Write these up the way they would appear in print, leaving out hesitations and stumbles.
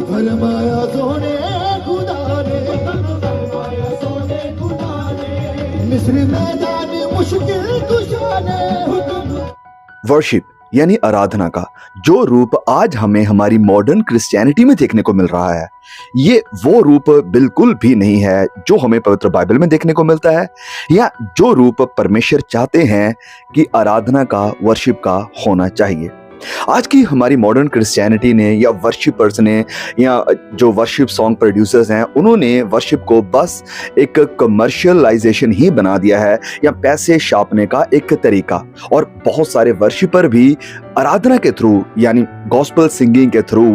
फरमाया सोने खुदा ने, फरमाया सोने खुदा ने, मिस्र मैदान मुश्किल कुशा ने। वर्शिप यानी आराधना का जो रूप आज हमें हमारी मॉडर्न क्रिश्चियनिटी में देखने को मिल रहा है, ये वो रूप बिल्कुल भी नहीं है जो हमें पवित्र बाइबल में देखने को मिलता है, या जो रूप परमेश्वर चाहते हैं कि आराधना का, वर्शिप का होना चाहिए। आज की हमारी मॉडर्न क्रिश्चियनिटी ने या वर्शिपर्स ने या जो वर्शिप सॉन्ग प्रोड्यूसर्स हैं, उन्होंने वर्शिप को बस एक कमर्शियलाइजेशन ही बना दिया है या पैसे छापने का एक तरीका। और बहुत सारे वर्शिपर भी आराधना के थ्रू यानी गॉस्पेल सिंगिंग के थ्रू,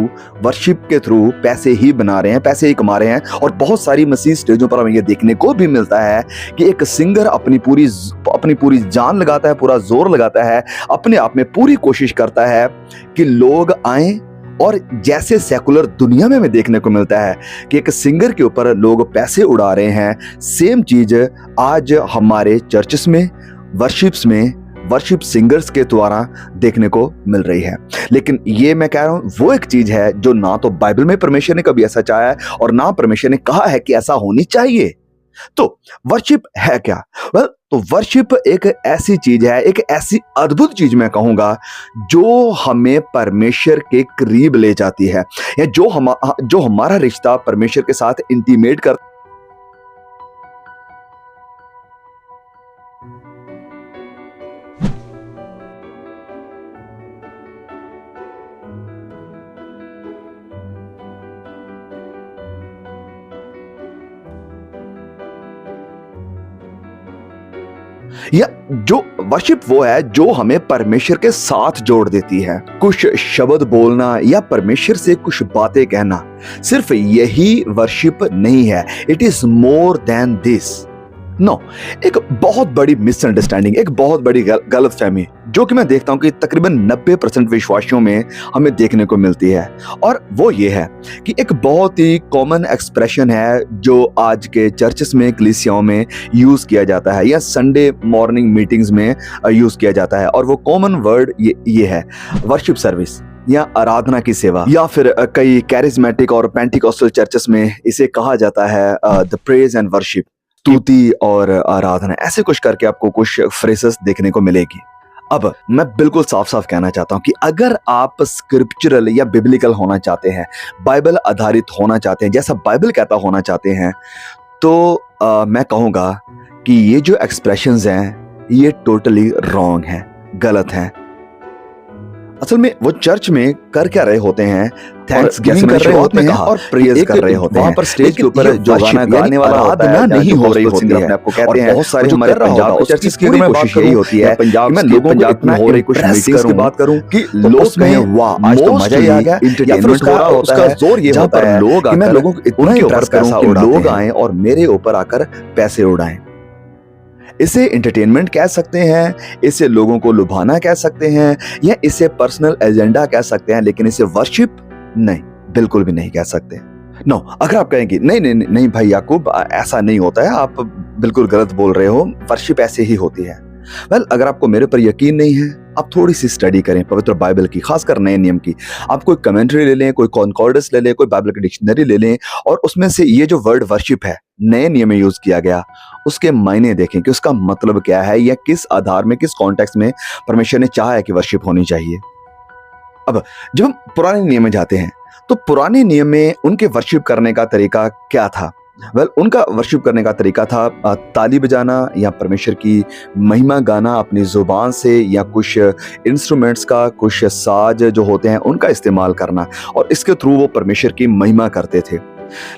वर्शिप के थ्रू पैसे ही बना रहे हैं, पैसे ही कमा रहे हैं। और बहुत सारी मसीह स्टेजों पर हमें ये देखने को भी मिलता है कि एक सिंगर अपनी पूरी जान लगाता है, पूरा जोर लगाता है, अपने आप में पूरी कोशिश करता है कि लोग आएं। और जैसे सेकुलर दुनिया में हमें देखने को मिलता है कि एक सिंगर के ऊपर लोग पैसे उड़ा रहे हैं, सेम चीज आज हमारे चर्चेस में, वर्शिप्स में, वर्शिप सिंगर्स के द्वारा देखने को मिल रही है। लेकिन ये मैं कह रहा हूं, वो एक चीज है जो ना तो बाइबल में परमेश्वर ने कभी ऐसा चाहा है और ना परमेश्वर ने कहा है कि ऐसा होनी चाहिए। तो वर्शिप है क्या? तो वर्शिप एक ऐसी चीज है, एक ऐसी अद्भुत चीज मैं कहूंगा, जो हमें परमेश्वर के करीब ले जाती है, या जो हमारा रिश्ता परमेश्वर के साथ इंटीमेट कर। या जो वर्शिप वो है जो हमें परमेश्वर के साथ जोड़ देती है। कुछ शब्द बोलना या परमेश्वर से कुछ बातें कहना सिर्फ यही वर्शिप नहीं है। It is more than this. No, एक बहुत बड़ी मिसअंडरस्टैंडिंग, एक बहुत बड़ी गलतफहमी जो कि मैं देखता हूं कि तकरीबन 90% विश्वासियों में हमें देखने को मिलती है, और वो ये है कि एक बहुत ही कॉमन एक्सप्रेशन है जो आज के चर्चेस में, कलीसियाओं में यूज किया जाता है या संडे मॉर्निंग मीटिंग्स में यूज किया जाता है, और वो कॉमन वर्ड ये है, वर्शिप सर्विस या आराधना की सेवा। या फिर कई कैरिज्मेटिक और पेंटिकॉस्टल चर्चेस में इसे कहा जाता है द प्रेज एंड वर्शिप, स्तुति और आराधना, ऐसे कुछ करके आपको कुछ फ्रेजेस देखने को मिलेगी। अब मैं बिल्कुल साफ साफ कहना चाहता हूं कि अगर आप स्क्रिप्चरल या बिब्लिकल होना चाहते हैं, बाइबल आधारित होना चाहते हैं, जैसा बाइबल कहता होना चाहते हैं, तो मैं कहूंगा कि ये जो एक्सप्रेशंस हैं ये टोटली रॉन्ग हैं, गलत हैं। असल में वो चर्च में कर क्या रहे होते हैं, थैंक्स गिविंग कर रहे होते हैं और प्रेज कर रहे होते हैं। वहां पर स्टेज के ऊपर जो गाना गाने वाला आराधना नहीं हो रही होती है, आपको कहते हैं। बहुत सारे हमारे पंजाब के चर्चेस की कोशिश यही होती है पंजाब में लोगों को इतना हो रही कुछ मीटिंग्स की बात करूं कि लोग में वाह आज तो मजा ही आ गया, एंटरटेनमेंट हो रहा होता है। उसका जोर ये होता है कि मैं लोगों को इतना इंप्रेस करूं कि लोग आए और मेरे ऊपर आकर पैसे उड़ाएं। इसे एंटरटेनमेंट कह सकते हैं, इसे लोगों को लुभाना कह सकते हैं, या इसे पर्सनल एजेंडा कह सकते हैं, लेकिन इसे वर्शिप नहीं, बिल्कुल भी नहीं कह सकते। नो, अगर आप कहेंगे नहीं नहीं नहीं भाई याकूब ऐसा नहीं होता है, आप बिल्कुल गलत बोल रहे हो, वर्शिप ऐसे ही होती है। वेल, अगर आपको मेरे पर यकीन नहीं है, आप थोड़ी सी स्टडी करें पवित्र बाइबल की, खासकर नए नियम की। आप कोई कमेंट्री ले लें, कोई कॉनकॉर्डस ले लें, कोई बाइबल की डिक्शनरी ले लें, और उसमें से ये जो वर्ड वर्शिप है नए नियम में यूज किया गया, उसके मायने देखें कि उसका मतलब क्या है, या किस आधार में, किस कॉन्टेक्स्ट में परमेश्वर ने चाहा है कि वर्शिप होनी चाहिए। अब जब हम पुराने नियम में जाते हैं, तो पुराने नियम में उनके वर्शिप करने का तरीका क्या था? वेल, उनका वर्शिप करने का तरीका था ताली बजाना या परमेश्वर की महिमा गाना अपनी जुबान से, या कुछ इंस्ट्रूमेंट्स का, कुछ साज जो होते हैं उनका इस्तेमाल करना, और इसके थ्रू वो परमेश्वर की महिमा करते थे।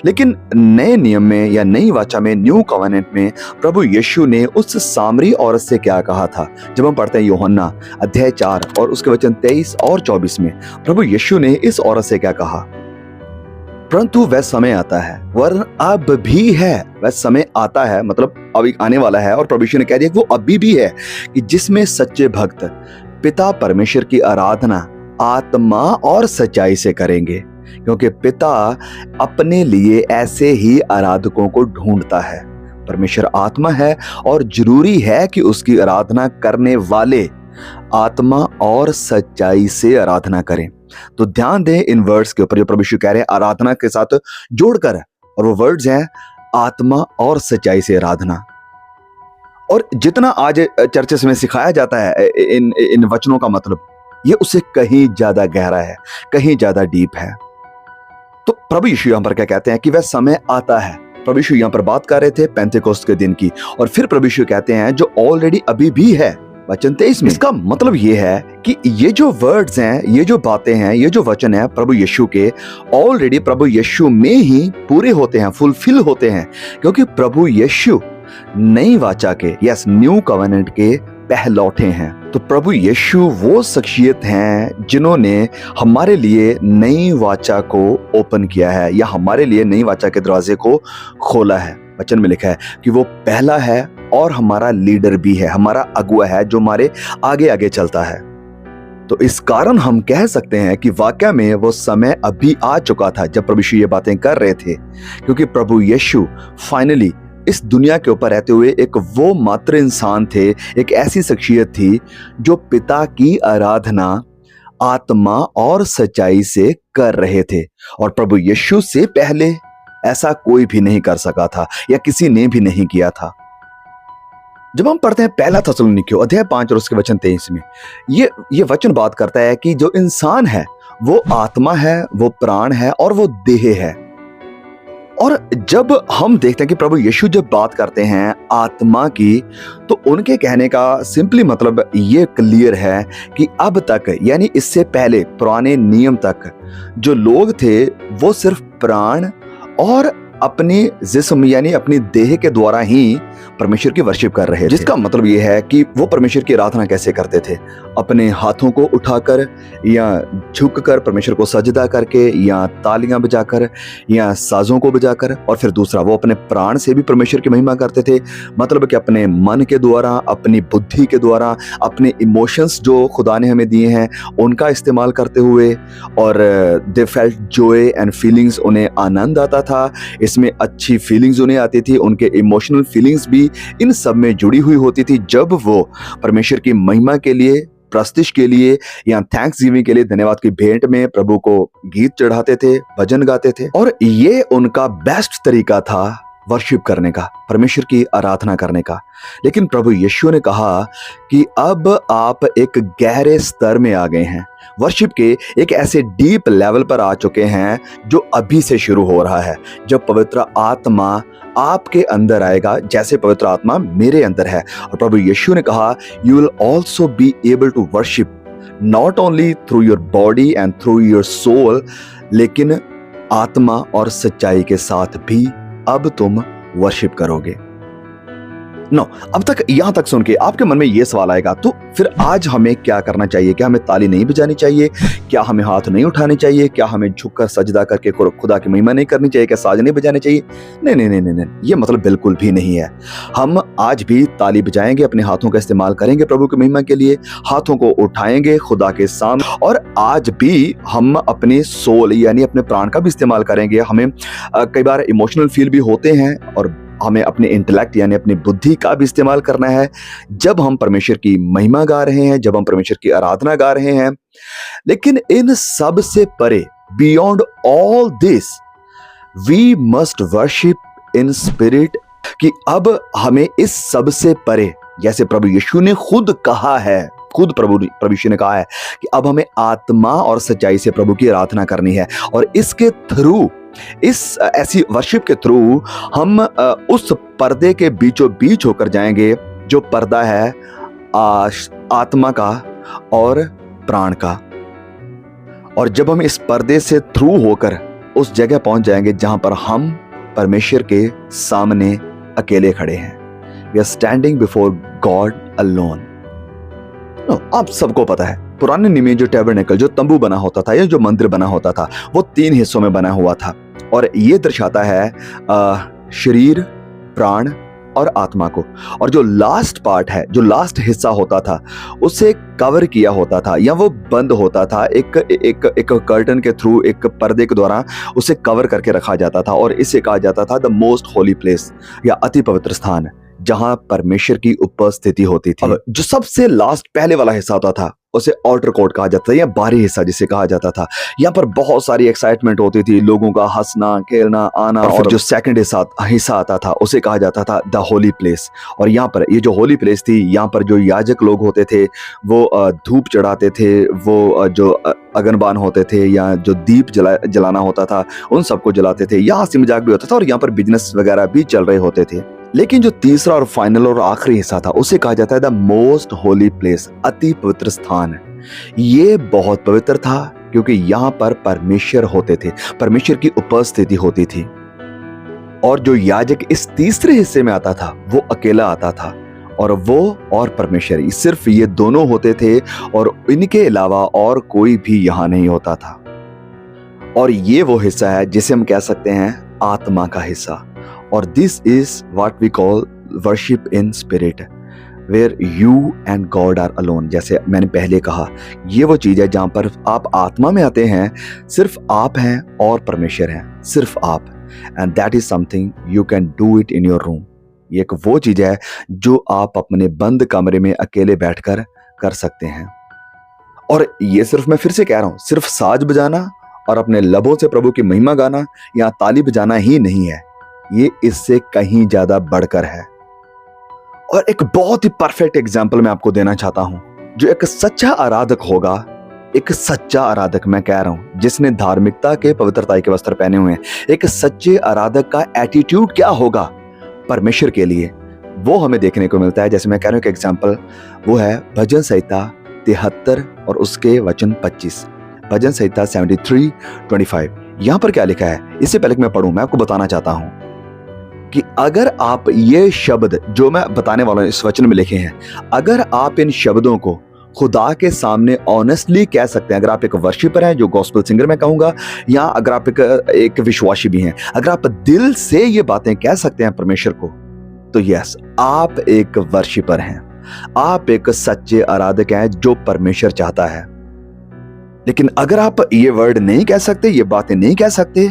लेकिन नए नियम में या नई वाचा में, न्यू कवेनेंट में, प्रभु यीशु ने उस सामरी औरत से क्या कहा था? जब हम पढ़ते हैं यूहन्ना अध्याय 4 और उसके वचन 23 और 24 में, प्रभु यीशु ने इस औरत से क्या कहा? परंतु वह समय आता है, वरन अब भी है, वह समय आता है मतलब अभी आने वाला है, और प्रभु यीशु ने कह दिया कि वो अभी भी है, कि जिसमें सच्चे भक्त पिता परमेश्वर की आराधना आत्मा और सच्चाई से करेंगे, क्योंकि पिता अपने लिए ऐसे ही आराधकों को ढूंढता है। परमेश्वर आत्मा है और जरूरी है कि उसकी आराधना करने वाले आत्मा और सच्चाई से आराधना करें। तो ध्यान दें इन वर्ड्स के ऊपर, जो प्रभु यीशु कह रहे हैं आराधना के साथ जोड़कर, और वो वर्ड्स हैं आत्मा और सच्चाई से आराधना। और जितना आज चर्चेस में सिखाया जाता है इन वचनों का मतलब, ये उससे कहीं ज्यादा गहरा है, कहीं ज्यादा डीप है। तो प्रभु यीशु यहां पर क्या कहते हैं कि वह समय आता है। प्रभु यीशु यहां पर बात कर रहे थे पेंतेकोस्त के दिन की, और फिर प्रभु यीशु कहते हैं जो ऑलरेडी अभी भी है, वचन 23 में। इसका मतलब ये है कि ये जो वर्ड्स हैं, ये जो बातें हैं, ये जो वचन है प्रभु यीशु के, ऑलरेडी प्रभु यीशु में ही पूरे होते हैं, फुलफिल होते हैं, क्योंकि प्रभु यीशु नई वाचा के, यस, न्यू कवेनेंट के पहलौठे हैं। तो प्रभु यीशु वो शख्सियत हैं जिन्होंने हमारे लिए नई वाचा को ओपन किया है, या हमारे लिए नई वाचा के दरवाजे को खोला है। वचन में लिखा है कि वो पहला है और हमारा लीडर भी है, हमारा अगुआ है जो हमारे आगे आगे चलता है। तो इस कारण हम कह सकते हैं कि वाकई में वो समय अभी आ चुका था जब प्रभु यीशु ये बातें कर रहे थे, क्योंकि प्रभु यीशु फाइनली इस दुनिया के ऊपर रहते हुए एक वो मात्र इंसान थे, एक ऐसी शख्सियत थी जो पिता की आराधना आत्मा और सच्चाई से कर रहे थे, और प्रभु यीशु से पहले ऐसा कोई भी नहीं कर सका था, या किसी ने भी नहीं किया था। जब हम पढ़ते हैं पहला थिस्सलुनीकियों अध्याय 5 और उसके वचन 23 में, ये वचन बात करता है कि जो इंसान है वो आत्मा है, वो प्राण है और वो देह है। और जब हम देखते हैं कि प्रभु यीशु जब बात करते हैं आत्मा की, तो उनके कहने का सिंपली मतलब ये क्लियर है कि अब तक, यानी इससे पहले पुराने नियम तक जो लोग थे वो सिर्फ प्राण और अपनी जिस्म यानी अपनी देह के द्वारा ही परमेश्वर की वर्शिप कर रहे थे। जिसका मतलब ये है कि वो परमेश्वर की आराधना कैसे करते थे, अपने हाथों को उठाकर या झुककर परमेश्वर को सजदा करके, या तालियां बजाकर, या साजों को बजाकर। और फिर दूसरा, वो अपने प्राण से भी परमेश्वर की महिमा करते थे, मतलब कि अपने मन के द्वारा, अपनी बुद्धि के द्वारा, अपने इमोशंस जो खुदा ने हमें दिए हैं उनका इस्तेमाल करते हुए। और they felt Joy and feelings, उन्हें आनंद आता था, इसमें अच्छी फीलिंग्स उन्हें आती थी, उनके इमोशनल फीलिंग्स भी इन सब में जुड़ी हुई होती थी जब वो परमेश्वर की महिमा के लिए, प्रस्तिश के लिए, या थैंक्स गिविंग के लिए, धन्यवाद की भेंट में प्रभु को गीत चढ़ाते थे, भजन गाते थे। और ये उनका बेस्ट तरीका था वर्शिप करने का, परमेश्वर की आराधना करने का। लेकिन प्रभु यीशु ने कहा कि अब आप एक गहरे स्तर में आ गए हैं, वर्शिप के एक ऐसे डीप लेवल पर आ चुके हैं जो अभी से शुरू हो रहा है, जब पवित्र आत्मा आपके अंदर आएगा, जैसे पवित्र आत्मा मेरे अंदर है। और प्रभु यीशु ने कहा, you will also be able to worship not only through your body and through your soul, लेकिन आत्मा और सच्चाई के साथ भी अब तुम वर्शिप करोगे। अब तक यहां तक सुन के आपके मन में यह सवाल आएगा, तो फिर आज हमें क्या करना चाहिए? क्या हमें ताली नहीं बजानी चाहिए? क्या हमें हाथ नहीं उठाने चाहिए? क्या हमें झुककर सजदा करके खुदा की महिमा नहीं करनी चाहिए? क्या साज नहीं बजाने चाहिए? नहीं नहीं नहीं नहीं नहीं, ये मतलब बिल्कुल भी नहीं है। हम आज भी ताली बजाएंगे, अपने हाथों का इस्तेमाल करेंगे प्रभु की महिमा के लिए, हाथों को उठाएंगे खुदा के सामने। और आज भी हम अपने सोल यानी अपने प्राण का भी इस्तेमाल करेंगे। हमें कई बार इमोशनल फील भी होते हैं, और हमें अपने इंटेलेक्ट यानी अपनी बुद्धि का भी इस्तेमाल करना है जब हम परमेश्वर की महिमा गा रहे हैं, जब हम परमेश्वर की आराधना गा रहे हैं। लेकिन इन सब से परे, beyond all this, we must worship in spirit, कि अब हमें इस सब से परे, जैसे प्रभु यीशु ने खुद कहा है, खुद प्रभु यीशु ने कहा है कि अब हमें आत्मा और सच्चाई से प्रभु की आराधना करनी है। और इसके थ्रू, इस ऐसी वर्शिप के थ्रू हम उस पर्दे के बीचों बीच होकर जाएंगे जो पर्दा है आत्मा का और प्राण का। और जब हम इस पर्दे से थ्रू होकर उस जगह पहुंच जाएंगे जहां पर हम परमेश्वर के सामने अकेले खड़े हैं, we are standing before God alone. आप सबको पता है, पुराने नियम में जो टैबरनेकल, जो तंबू बना होता था या जो मंदिर बना होता था, वो 3 हिस्सों में बना हुआ था। और ये दर्शाता है शरीर, प्राण और आत्मा को। और जो लास्ट पार्ट है, जो लास्ट हिस्सा होता था, उसे कवर किया होता था या वो बंद होता था एक कर्टन के थ्रू, एक पर्दे के द्वारा उसे कवर करके रखा जाता था। और इसे कहा जाता था द मोस्ट होली प्लेस या अति पवित्र स्थान, जहां परमेश्वर की उपस्थिति होती थी। अब जो सबसे लास्ट पहले वाला हिस्सा होता था उसे आउटर कोर्ट कहा जाता था या बाहरी हिस्सा जिसे कहा जाता था। यहाँ पर बहुत सारी एक्साइटमेंट होती थी, लोगों का हंसना, खेलना, आना। और जो सेकंड हिस्सा आता था उसे कहा जाता था द होली प्लेस। और यहाँ पर ये जो होली प्लेस थी, यहाँ पर जो याजक लोग होते थे वो धूप चढ़ाते थे, वो जो अगनबान होते थे या जो दीप जलाना होता था उन सबको जलाते थे। यहाँ हंसी मजाक भी होता था और यहाँ पर बिजनेस वगैरह भी चल रहे होते थे। लेकिन जो तीसरा और फाइनल और आखिरी हिस्सा था उसे कहा जाता है द मोस्ट होली प्लेस, अति पवित्र स्थान। ये बहुत पवित्र था क्योंकि यहाँ पर परमेश्वर होते थे, परमेश्वर की उपस्थिति होती थी। और जो याजक इस तीसरे हिस्से में आता था वो अकेला आता था, और वो और परमेश्वर सिर्फ ये दोनों होते थे और इनके अलावा और कोई भी यहाँ नहीं होता था। और ये वो हिस्सा है जिसे हम कह सकते हैं आत्मा का हिस्सा। और this is what we call worship in spirit, where you and God are alone. जैसे मैंने पहले कहा, ये वो चीज है जहां पर आप आत्मा में आते हैं, सिर्फ आप हैं और परमेश्वर हैं, सिर्फ आप। And that is something you can do it in your room. ये एक वो चीज है जो आप अपने बंद कमरे में अकेले बैठकर कर सकते हैं। और ये सिर्फ, मैं फिर से कह रहा हूं, सिर्फ साज बजाना और अपने लबों से प्रभु की महिमा गाना या ताली बजाना ही नहीं है, ये इससे कहीं ज्यादा बढ़कर है। और एक बहुत ही परफेक्ट एग्जाम्पल मैं आपको देना चाहता हूं। जो एक सच्चा आराधक होगा, एक सच्चा आराधक मैं कह रहा हूं, जिसने धार्मिकता के पवित्रता के वस्त्र पहने हुए हैं, एक सच्चे आराधक का एटीट्यूड क्या होगा परमेश्वर के लिए, वो हमें देखने को मिलता है। जैसे मैं कह रहा हूं कि एग्जाम्पल वो है भजन संहिता 73 और उसके वचन 25। भजन संहिता 73:25। यहां पर क्या लिखा है, इससे पहले कि मैं पढ़ूं, मैं आपको बताना चाहता हूं कि अगर आप ये शब्द जो मैं बताने वाला हूं इस वचन में लिखे हैं, अगर आप इन शब्दों को खुदा के सामने ऑनेस्टली कह सकते हैं, अगर आप एक वर्शिपर हैं, जो गॉस्पेल सिंगर मैं कहूंगा, या अगर आप एक विश्वासी भी हैं, अगर आप दिल से ये बातें कह सकते हैं परमेश्वर को, तो यस, आप एक वर्शिपर हैं, आप एक सच्चे आराधक हैं जो परमेश्वर चाहता है। लेकिन अगर आप ये वर्ड नहीं कह सकते, ये बातें नहीं कह सकते,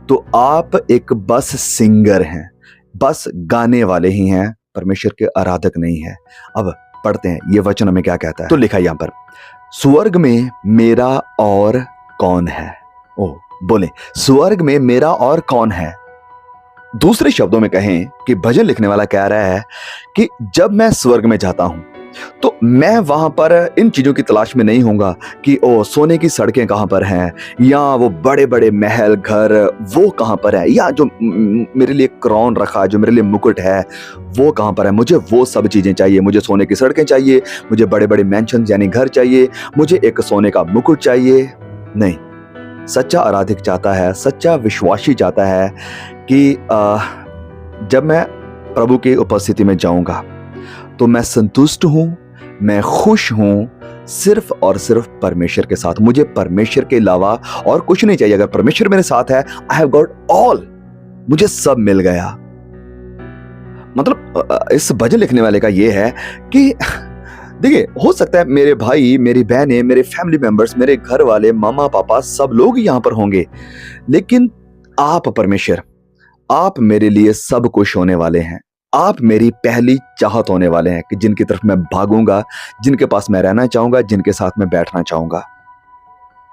तो आप एक बस सिंगर हैं, बस गाने वाले ही हैं, परमेश्वर के आराधक नहीं है। अब पढ़ते हैं ये वचन हमें क्या कहता है। तो लिखा है यहां पर, स्वर्ग में मेरा और कौन है। ओ बोले, स्वर्ग में मेरा और कौन है। दूसरे शब्दों में कहें कि भजन लिखने वाला कह रहा है कि जब मैं स्वर्ग में जाता हूं तो मैं वहां पर इन चीजों की तलाश में नहीं होऊंगा कि ओ सोने की सड़कें कहां पर हैं, या वो बड़े बड़े महल घर वो कहां पर है, या जो मेरे लिए क्राउन रखा है, जो मेरे लिए मुकुट है वो कहां पर है। मुझे वो सब चीजें चाहिए, मुझे सोने की सड़कें चाहिए, मुझे बड़े बड़े मैंशन यानी घर चाहिए, मुझे एक सोने का मुकुट चाहिए। नहीं, सच्चा आराधक चाहता है, सच्चा विश्वासी चाहता है कि जब मैं प्रभु की उपस्थिति में जाऊंगा तो मैं संतुष्ट हूं, मैं खुश हूं सिर्फ और सिर्फ परमेश्वर के साथ। मुझे परमेश्वर के अलावा और कुछ नहीं चाहिए। अगर परमेश्वर मेरे साथ है, आई हैव गॉट ऑल, मुझे सब मिल गया। मतलब इस भजन लिखने वाले का ये है कि देखिए, हो सकता है मेरे भाई, मेरी बहनें, मेरे फैमिली मेंबर्स, मेरे घर वाले, मामा पापा, सब लोग यहां पर होंगे, लेकिन आप परमेश्वर, आप मेरे लिए सब कुछ होने वाले हैं। आप मेरी पहली चाहत होने वाले हैं कि जिनकी तरफ मैं भागूंगा, जिनके पास मैं रहना चाहूंगा, जिनके साथ मैं बैठना चाहूंगा।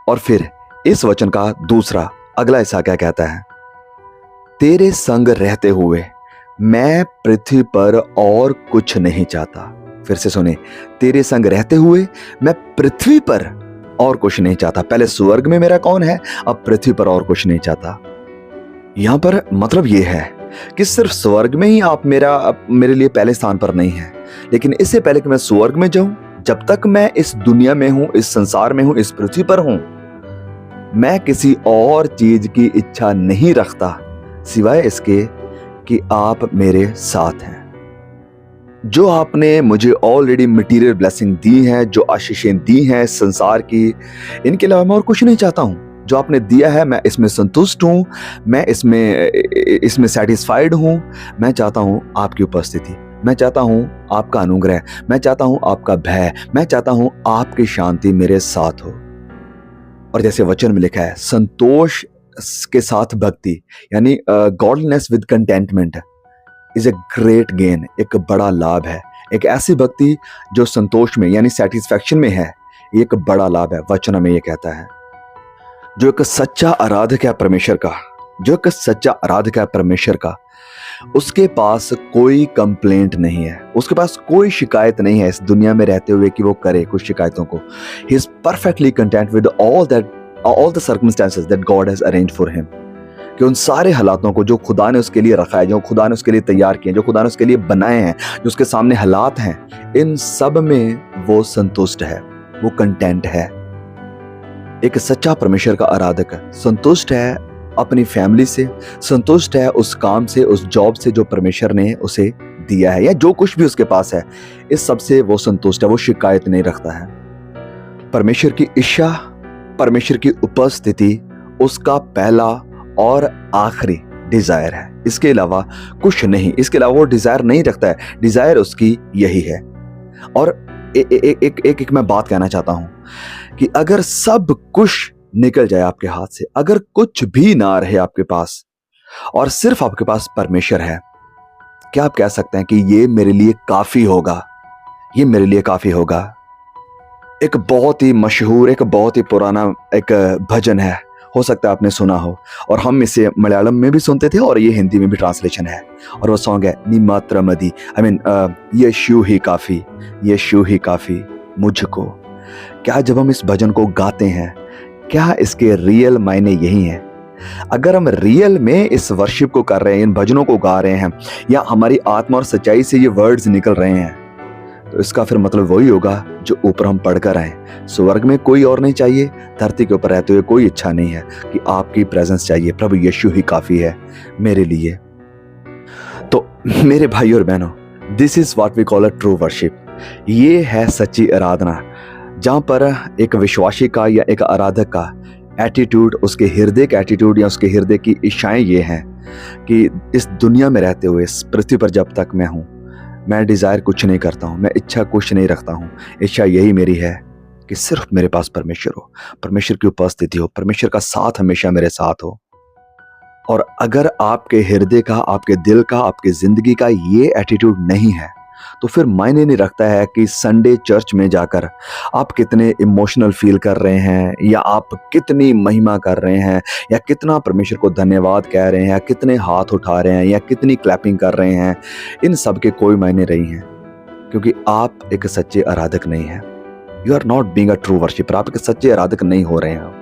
और फिर इस वचन का दूसरा अगला हिस्सा क्या कहता है, तेरे संग रहते हुए मैं पृथ्वी पर और कुछ नहीं चाहता। फिर से सुने, तेरे संग रहते हुए मैं पृथ्वी पर और कुछ नहीं चाहता। पहले स्वर्ग में मेरा कौन है, अब पृथ्वी पर और कुछ नहीं चाहता। यहां पर मतलब यह है कि सिर्फ स्वर्ग में ही आप मेरे लिए पहले स्थान पर नहीं है, लेकिन इससे पहले कि मैं स्वर्ग में जाऊं, जब तक मैं इस दुनिया में हूं, इस संसार में हूं, इस पृथ्वी पर हूं, मैं किसी और चीज की इच्छा नहीं रखता सिवाय इसके कि आप मेरे साथ हैं। जो आपने मुझे ऑलरेडी मटीरियल ब्लेसिंग दी है, जो आशीषें दी हैं संसार की, इनके अलावा मैं और कुछ नहीं चाहता हूं। जो आपने दिया है मैं इसमें संतुष्ट हूँ, मैं इसमें सेटिस्फाइड हूँ। मैं चाहता हूँ आपकी उपस्थिति, मैं चाहता हूँ आपका अनुग्रह, मैं चाहता हूँ आपका भय, मैं चाहता हूँ आपकी शांति मेरे साथ हो। और जैसे वचन में लिखा है, संतोष के साथ भक्ति, यानी godliness with contentment is a great gain, एक बड़ा लाभ है। एक ऐसी भक्ति जो संतोष में यानी सेटिस्फैक्शन में है, ये एक बड़ा लाभ है। वचन हमें ये कहता है, जो एक सच्चा आराधक है परमेश्वर का, जो एक सच्चा आराधक है परमेश्वर का, उसके पास कोई कंप्लेंट नहीं है, उसके पास कोई शिकायत नहीं है इस दुनिया में रहते हुए कि वो करे कुछ शिकायतों को। He is perfectly content with all the circumstances that God has arranged for him, कि उन सारे हालातों को जो खुदा ने उसके लिए रखा है, जो खुदा ने उसके लिए तैयार किए, जो खुदा ने उसके लिए बनाए हैं, जो उसके सामने हालात हैं, इन सब में वो संतुष्ट है, वो कंटेंट है। एक सच्चा परमेश्वर का आराधक संतुष्ट है अपनी फैमिली से, संतुष्ट है उस काम से, उस जॉब से जो परमेश्वर ने उसे दिया है, या जो कुछ भी उसके पास है, इस सब से वो संतुष्ट है, वो शिकायत नहीं रखता है। परमेश्वर की इच्छा, परमेश्वर की उपस्थिति उसका पहला और आखिरी डिजायर है, इसके अलावा कुछ नहीं, इसके अलावा वो डिजायर नहीं रखता है, डिजायर उसकी यही है। और एक मैं बात कहना चाहता हूं कि अगर सब कुछ निकल जाए आपके हाथ से, अगर कुछ भी ना रहे आपके पास और सिर्फ आपके पास परमेश्वर है, क्या आप कह सकते हैं कि ये मेरे लिए काफी होगा, ये मेरे लिए काफी होगा? एक बहुत ही मशहूर, एक बहुत ही पुराना एक भजन है, हो सकता है आपने सुना हो, और हम इसे मलयालम में भी सुनते थे और ये हिंदी में भी ट्रांसलेशन है, और वो सॉन्ग है नी मात्र मदी, यीशु ही काफी, यीशु ही काफी मुझको। क्या जब हम इस भजन को गाते हैं, क्या इसके रियल मायने यही हैं? अगर हम रियल में इस वर्शिप को कर रहे हैं, इन भजनों को गा रहे हैं, या हमारी आत्मा और सच्चाई से ये वर्ड्स निकल रहे हैं, तो इसका फिर मतलब वही होगा जो ऊपर हम पढ़कर आए। स्वर्ग में कोई और नहीं चाहिए, धरती के ऊपर रहते हुए कोई इच्छा नहीं है कि आपकी प्रेजेंस चाहिए, प्रभु यीशु ही काफी है मेरे लिए। तो मेरे भाई और बहनों, this is what we call a true worship. ये है सच्ची आराधना, जहां पर एक विश्वासी का या एक आराधक का एटीट्यूड, उसके हृदय का एटीट्यूड या उसके हृदय की इच्छाएं ये हैं कि इस दुनिया में रहते हुए, इस पृथ्वी पर जब तक मैं हूं, मैं डिजायर कुछ नहीं करता हूं, मैं इच्छा कुछ नहीं रखता हूं। इच्छा यही मेरी है कि सिर्फ मेरे पास परमेश्वर हो, परमेश्वर की उपस्थिति हो, परमेश्वर का साथ हमेशा मेरे साथ हो। और अगर आपके हृदय का, आपके दिल का, आपकी जिंदगी का ये एटीट्यूड नहीं है, तो फिर मायने नहीं रखता है कि संडे चर्च में जाकर आप कितने इमोशनल फील कर रहे हैं, या आप कितनी महिमा कर रहे हैं, या कितना परमेश्वर को धन्यवाद कह रहे हैं, या कितने हाथ उठा रहे हैं, या कितनी क्लैपिंग कर रहे हैं। इन सब के कोई मायने नहीं हैं, क्योंकि आप एक सच्चे आराधक नहीं हैं। You are not being a true worshipper. आप एक सच्चे आराधक नहीं हो रहे हैं।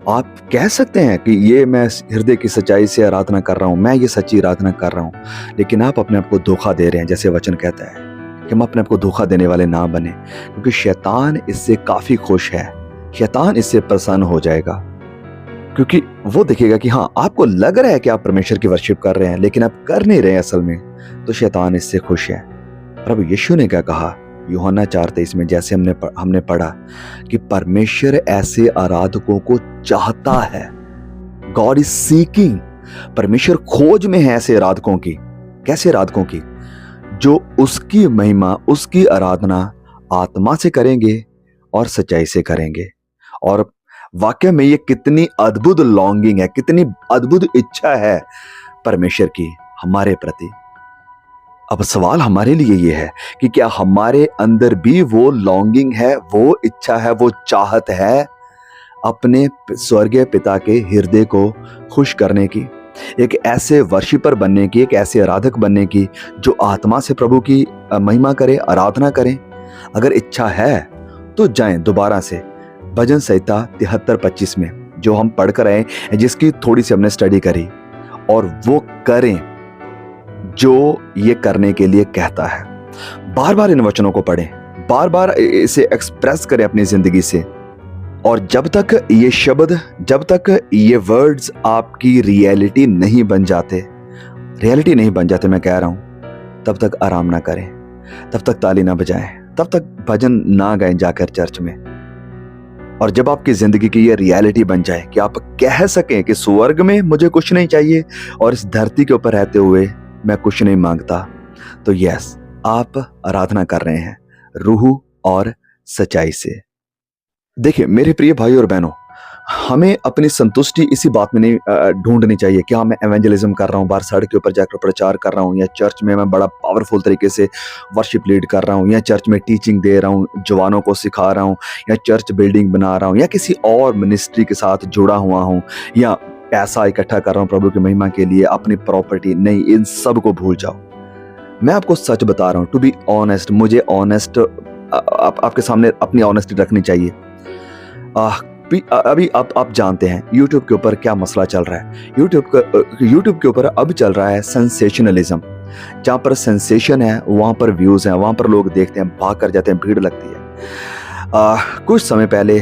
आप कह सकते हैं कि ये मैं हृदय की सच्चाई से आराधना कर रहा हूं, मैं ये सच्ची आराधना कर रहा हूं, लेकिन आप अपने आप को धोखा दे रहे हैं। जैसे वचन कहता है कि हम अपने आप को धोखा देने वाले ना बने, क्योंकि शैतान इससे काफी खुश है, शैतान इससे प्रसन्न हो जाएगा, क्योंकि वो देखेगा कि हाँ, आपको लग रहा है कि आप परमेश्वर की वर्शिप कर रहे हैं, लेकिन आप कर नहीं रहे असल में, तो शैतान इससे खुश है। प्रभु यीशु ने क्या कहा यूहन्ना 4:23 में, जैसे हमने पढ़ा कि परमेश्वर ऐसे आराधकों को चाहता है। गॉड इज सीकिंग, परमेश्वर खोज में है ऐसे आराधकों की। कैसे आराधकों की? जो उसकी महिमा, उसकी आराधना आत्मा से करेंगे और सच्चाई से करेंगे। और वाकई में ये कितनी अद्भुत लॉन्गिंग है, कितनी अद्भुत इच्छा है परमेश्वर की हमारे प्रति। अब सवाल हमारे लिए ये है कि क्या हमारे अंदर भी वो लॉन्गिंग है, वो इच्छा है, वो चाहत है अपने स्वर्गीय पिता के हृदय को खुश करने की, एक ऐसे वर्शिपर बनने की, एक ऐसे आराधक बनने की जो आत्मा से प्रभु की महिमा करे, आराधना करें? अगर इच्छा है तो जाएं दोबारा से भजन संहिता 73:25 में, जो हम पढ़कर आए, जिसकी थोड़ी सी हमने स्टडी करी, और वो करें जो ये करने के लिए कहता है। बार बार इन वचनों को पढ़ें, बार बार इसे एक्सप्रेस करें अपनी जिंदगी से, और जब तक ये शब्द, जब तक ये वर्ड्स आपकी रियलिटी नहीं बन जाते, मैं कह रहा हूं, तब तक आराम ना करें, तब तक ताली ना बजाएं, तब तक भजन ना गाएं जाकर चर्च में। और जब आपकी जिंदगी की ये रियलिटी बन जाए कि आप कह सकें कि स्वर्ग में मुझे कुछ नहीं चाहिए और इस धरती के ऊपर रहते हुए मैं कुछ नहीं मांगता, तो यस, आप आराधना कर रहे हैं रूह और सच्चाई से। देखिए मेरे प्रिय भाई और बहनों, हमें अपनी संतुष्टि इसी बात में नहीं ढूंढनी चाहिए कि हाँ मैं एवेंजलिज्म कर रहा हूँ, बाहर सड़क के ऊपर जाकर प्रचार कर रहा हूँ, या चर्च में मैं बड़ा पावरफुल तरीके से वर्शिप लीड कर रहा हूँ, या चर्च में टीचिंग दे रहा हूँ, जवानों को सिखा रहा हूँ, या चर्च बिल्डिंग बना रहा हूँ, या किसी और मिनिस्ट्री के साथ जुड़ा हुआ हूँ, या पैसा इकट्ठा कर रहा हूँ प्रभु की महिमा के लिए, अपनी प्रॉपर्टी। नहीं, इन सब को भूल जाओ। मैं आपको सच बता रहा हूँ, टू बी ऑनेस्ट, मुझे ऑनेस्ट आपके सामने अपनी ऑनेस्टी रखनी चाहिए। अभी आप जानते हैं यूट्यूब के ऊपर क्या मसला चल रहा है। यूट्यूब के ऊपर अब चल रहा है सेंसेशनलिज्म। जहाँ पर सेंसेशन है वहाँ पर व्यूज़ हैं, वहाँ पर लोग देखते हैं, भाग कर जाते हैं, भीड़ लगती है। कुछ समय पहले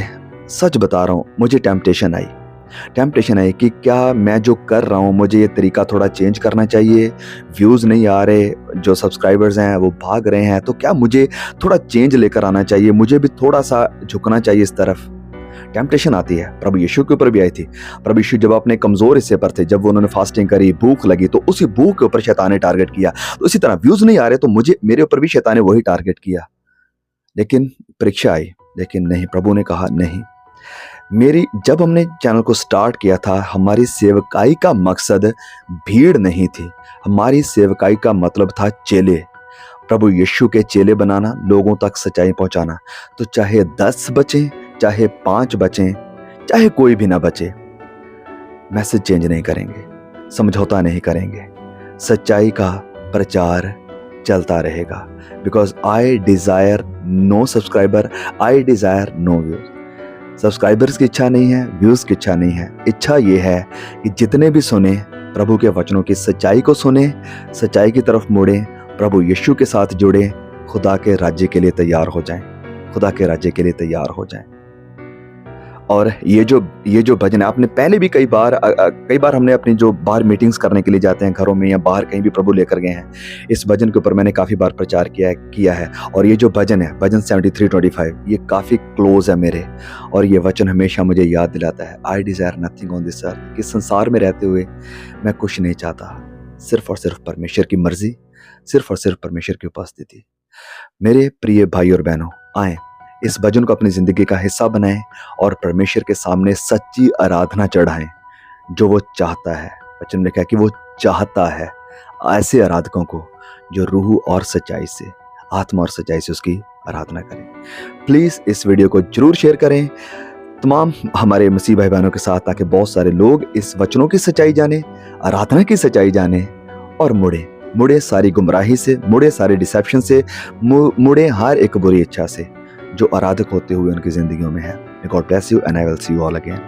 सच बता रहा हूँ, मुझे टेम्पटेशन आई कि क्या मैं जो कर रहा हूँ मुझे ये तरीका थोड़ा चेंज करना चाहिए। व्यूज़ नहीं आ रहे, जो सब्सक्राइबर्स हैं वो भाग रहे हैं, तो क्या मुझे थोड़ा चेंज लेकर आना चाहिए, मुझे भी थोड़ा सा झुकना चाहिए इस तरफ। टेम्पटेशन आती है, प्रभु यीशु के ऊपर भी आई थी। प्रभु यीशु जब अपने कमजोर हिस्से पर थे, जब उन्होंने फास्टिंग करी, भूख लगी, तो उसी भूख के ऊपर शैतान ने टारगेट किया। तो इसी तरह व्यूज नहीं आ रहे तो मेरे ऊपर भी शैतान ने वही टारगेट किया। लेकिन परीक्षा आई, लेकिन नहीं, प्रभु ने कहा नहीं। जब हमने चैनल को स्टार्ट किया था, हमारी सेवकाई का मकसद भीड़ नहीं थी, हमारी सेवकाई का मतलब था चेले, प्रभु यीशु के चेले बनाना, लोगों तक सच्चाई पहुंचाना। तो चाहे 10 बचे, चाहे 5 बचें, चाहे कोई भी ना बचे, मैसेज चेंज नहीं करेंगे, समझौता नहीं करेंगे, सच्चाई का प्रचार चलता रहेगा। Because I desire no subscriber, I desire no views. Subscribers की इच्छा नहीं है, व्यूज की इच्छा नहीं है। इच्छा ये है कि जितने भी सुने प्रभु के वचनों की सच्चाई को सुने, सच्चाई की तरफ मुड़े, प्रभु यीशु के साथ जुड़े, खुदा के राज्य के लिए तैयार हो जाएं, खुदा के राज्य के लिए तैयार हो जाएं। और ये जो भजन है, आपने पहले भी कई बार हमने अपनी जो बाहर मीटिंग्स करने के लिए जाते हैं घरों में या बाहर कहीं भी प्रभु लेकर गए हैं, इस भजन के ऊपर मैंने काफ़ी बार प्रचार किया है। और ये जो भजन है, भजन 73:25, ये काफ़ी क्लोज है मेरे, और ये वचन हमेशा मुझे याद दिलाता है, I desire nothing on this earth, कि संसार में रहते हुए मैं कुछ नहीं चाहता, सिर्फ और सिर्फ परमेश्वर की मर्जी, सिर्फ और सिर्फ परमेश्वर की उपस्थिति। मेरे प्रिय भाई और बहनों, आए इस भजन को अपनी जिंदगी का हिस्सा बनाएं और परमेश्वर के सामने सच्ची आराधना चढ़ाएं जो वो चाहता है। वचन में लिखा है कि वो चाहता है ऐसे आराधकों को जो रूह और सच्चाई से, आत्मा और सच्चाई से उसकी आराधना करें। प्लीज इस वीडियो को जरूर शेयर करें तमाम हमारे मसीह भाई बहनों के साथ, ताकि बहुत सारे लोग इस वचनों की सच्चाई जाने, आराधना की सच्चाई जाने और मुड़े सारी गुमराही से, मुड़े सारे डिसेप्शन से, मुड़े हर एक बुरी इच्छा से जो आराधक होते हुए उनकी जिंदगियों में है। God bless you and I will see you all again.